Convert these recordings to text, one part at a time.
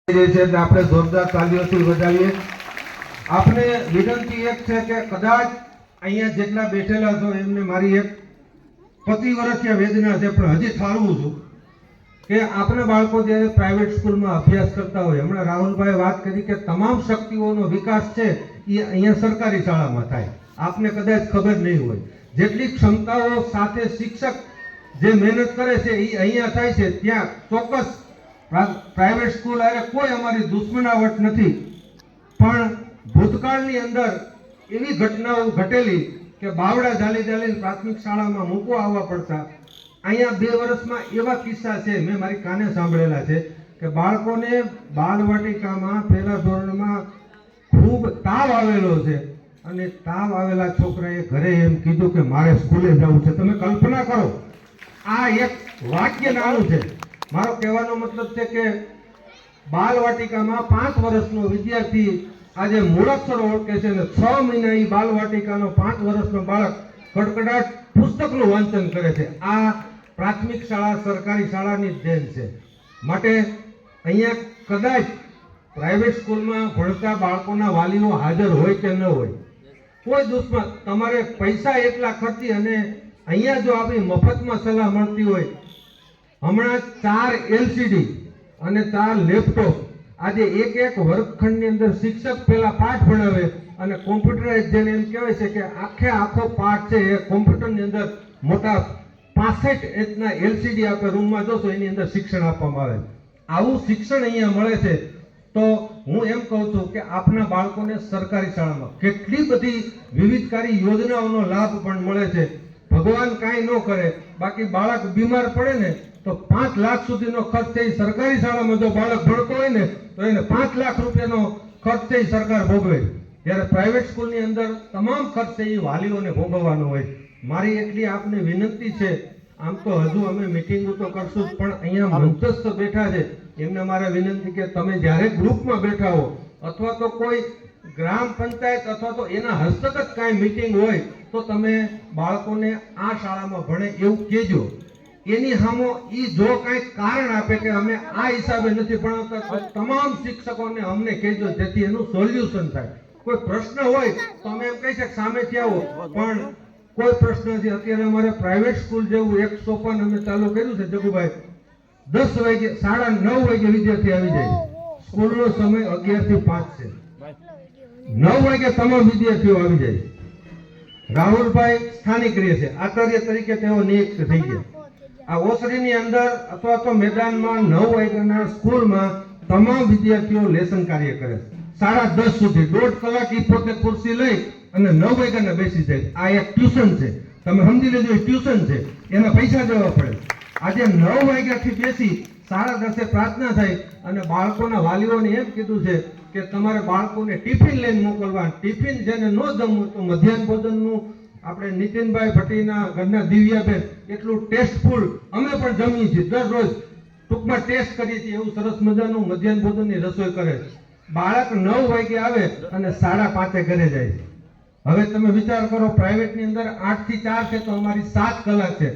આપણે જોરદાર તાલીઓથી વધાવીએ. આપને વિનંતી એક છે કે કદાચ અહીંયા જેટલા બેઠેલા છો એમને મારી એક 25 વર્ષીય વેદના છે, પણ હજી ઠાલવું છું કે આપણા બાળકો જે પ્રાઇવેટ સ્કૂલમાં અભ્યાસ કરતા હોય, હમણાં રાહુલભાઈ વાત કરી કે તમામ શક્તિઓનો વિકાસ છે એ અહીંયા સરકારી શાળામાં થાય. આપને કદાચ ખબર નહીં હોય, જેટલી ક્ષમતાઓ સાથે શિક્ષક જે મહેનત કરે છે એ અહીંયા થાય છે. ત્યાં ચોક્કસ પ્રાઇવેટ સ્કૂલ અરે કોઈ અમારી દુશ્મનાવટ નથી, પણ ભૂતકાળની અંદર એવી ઘટનાઓ ઘટેલી કે બાવડા ઝાલી ઝાલીને પ્રાથમિક શાળામાં મૂકવા આવવા પડતા. અહીંયા 2 વર્ષમાં એવા કિસ્સા છે, મેં મારી કાને સાંભળેલા છે કે બાળકોને બાલવાટિકામાં પહેલા ધોરણમાં ખૂબ તાવ આવેલો છે અને તાવ આવેલા છોકરાએ ઘરે એમ કીધું કે મારે સ્કૂલે જવું છે. તમે કલ્પના કરો, આ એક વાક્ય નાનું છે. મારો કહેવાનો મતલબ છે કે બાલવાટિકામાં 5 વર્ષનો વિદ્યાર્થી આજે મૂળાક્ષર ઓળખે છે અને 6 મહિના એ બાલવાટિકાનો 5 વર્ષનો બાળક કડકડાટ પુસ્તકનું વાંચન કરે છે. આ પ્રાથમિક શાળા સરકારી શાળાની જ દેન છે. માટે અહીંયા કદાચ પ્રાઇવેટ સ્કૂલમાં ભણતા બાળકોના વાલીઓ હાજર હોય કે ન હોય, કોઈ દુશ્મન, તમારે પૈસા એટલા ખર્ચી અને અહીંયા જો આપણી મફતમાં સલાહ મળતી હોય, હમણાં 4 LCD અને 4 લેપટોપ, આજે એક વર્ગખંડની અંદર શિક્ષક પહેલા પાઠ ભણાવે અને કોમ્પ્યુટરાઇઝ જેને એમ કહેવાય છે કે આખો પાઠ છે એ કોમ્પ્યુટરની અંદર મોટા 65 ઇંચના LCD આપણે રૂમમાં જોશો એની અંદર શિક્ષણ આપવામાં આવે. આવું શિક્ષણ અહીંયા મળે છે. તો હું એમ કહું છું કે આપના બાળકોને સરકારી શાળામાં કેટલી બધી વિવિધકારી યોજનાઓનો લાભ પણ મળે છે. ભગવાન કાંઈ ન કરે, બાકી બાળક બીમાર પડે ને તો 5 લાખ સુધીનો ખર્ચ છે સરકારી શાળામાં જો બાળક ભણતો હોય ને તો એને 5 લાખ રૂપિયાનો ખર્ચ છે સરકાર ભોગવે. જ્યારે પ્રાઇવેટ સ્કૂલની અંદર તમામ ખર્ચ છે એ વાલીઓને ભોગવવાનો હોય. મારી એટલી આપને વિનંતી છે, આમ તો હજુ અમે મિટિંગો તો કરશું જ, પણ અહીંયા મંચસ્થ બેઠા છે એમને મારે વિનંતી કે તમે જ્યારે ગ્રુપમાં બેઠા હો અથવા તો કોઈ ગ્રામ પંચાયત અથવા તો એના હસ્તગત કાંઈ મિટિંગ હોય તો તમે બાળકોને આ શાળામાં ભણે એવું કહેજો. એની સામો એ જો કાંઈક કારણ આપે કે અમે આ હિસાબે નથી ભણાવતા તો તમામ શિક્ષકોને અમને કહેજો, જેથી એનું સોલ્યુશન થાય. કોઈ પ્રશ્ન હોય તો અમે એમ કહી શકીએ સામેથી આવો, પણ કોઈ પ્રશ્ન નથી. અત્યારે અમારે પ્રાઇવેટ સ્કૂલ જેવું એક સોપાન અમે ચાલુ કર્યું છે જગુભાઈ, 10 વાગે 9:30 વાગે વિદ્યાર્થી આવી જાય. સ્કૂલનો સમય 11 થી 5 છે. 9 વાગે તમામ વિદ્યાર્થીઓ આવી જાય. રાહુલભાઈ સ્થાનિક રહે છે, આચાર્ય તરીકે તેઓ નિયુક્ત થઈ ગયા. આ ઓસરીની અંદર અથવા તો મેદાનમાં 9 વાગ્યાના સ્કૂલમાં તમામ વિદ્યાર્થીઓ લેસન કાર્ય કરે છે. 10:30 સુધી 1.5 કલાક ઈ પોતે ખુરશી લઈ અને 9 વાગ્યાના બેસી જાય. આ એક ટ્યુશન છે, તમે સમજી લેજો, ટ્યુશન છે, એના પૈસા દેવા પડે. આજે 9 વાગ્યાથી બેસી 10:30 પ્રાર્થના થાય અને બાળકોના વાલીઓને એમ કીધું છે કે તમારે બાળકોને ટિફિન લઈને મોકલવા. ટિફિન જેને ન જમવું તો મધ્યાહન ભોજનનું આપણે નીતિનભાઈ ભટ્ટીના ઘરના દિવ્યાબેન એટલું ટેસ્ટફુલ અમે પણ જમીએ છીએ, દરરોજ ટૂંકમાં ટેસ્ટ કરીએ છીએ. એવું સરસ મજાનું મધ્યાહન ભોજનની રસોઈ કરે છે. બાળક 9 વાગે આવે અને 5:30 ઘરે જાય છે. હવે તમે વિચાર કરો, પ્રાઇવેટની અંદર 8 થી 4 છે તો અમારી 7 કલાક છે.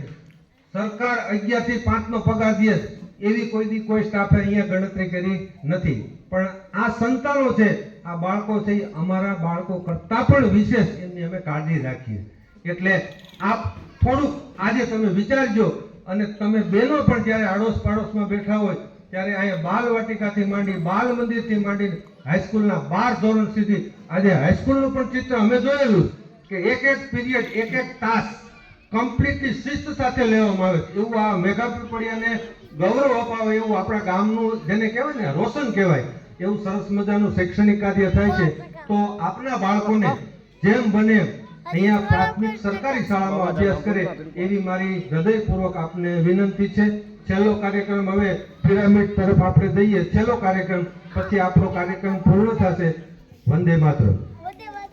સરકાર 11 થી 5 નો પગાર દે, એવી કોઈ સ્ટાફે અહીંયા ગણતરી કરી નથી. પણ આ સંતાનો છે, આ બાળકો છે, અમારા બાળકો કરતા પણ વિશેષ એમની અમે કાળજી રાખીએ. એટલે આપ થોડુંક આજે તમે વિચારજો અને તમે બહેનો પણ જ્યારે આડોશ પાડોશમાં બેઠા હોય ત્યારે અહીંયા બાલવાટિકાથી માંડી બાલ મંદિરથી માંડીને હાઈસ્કૂલના 12 ધોરણ સુધી, આજે હાઈસ્કૂલનું પણ ચિત્ર અમે જોયેલું કે એક પીરિયડ એક તાસ કમ્પ્લીટલી શિસ્ત સાથે લેવામાં આવે છે. એવું આ મેઘાપીપળિયાને ગૌરવ અપાવે એવું આપણા ગામનું જેને કહેવાય ને રોશન કહેવાય એવું સરસ મજાનું શૈક્ષણિક કાર્ય થાય છે. તો આપના બાળકોને જેમ બને અહીંયા પ્રાથમિક સરકારી શાળામાં અભ્યાસ કરે એવી મારી હૃદયપૂર્વક આપને વિનંતી છે. છેલ્લો કાર્યક્રમ હવે પિરામિડ તરફ આપણે જઈએ. છેલ્લો કાર્યક્રમ પછી આપણો કાર્યક્રમ પૂર્ણ થશે. વંદે માતરમ.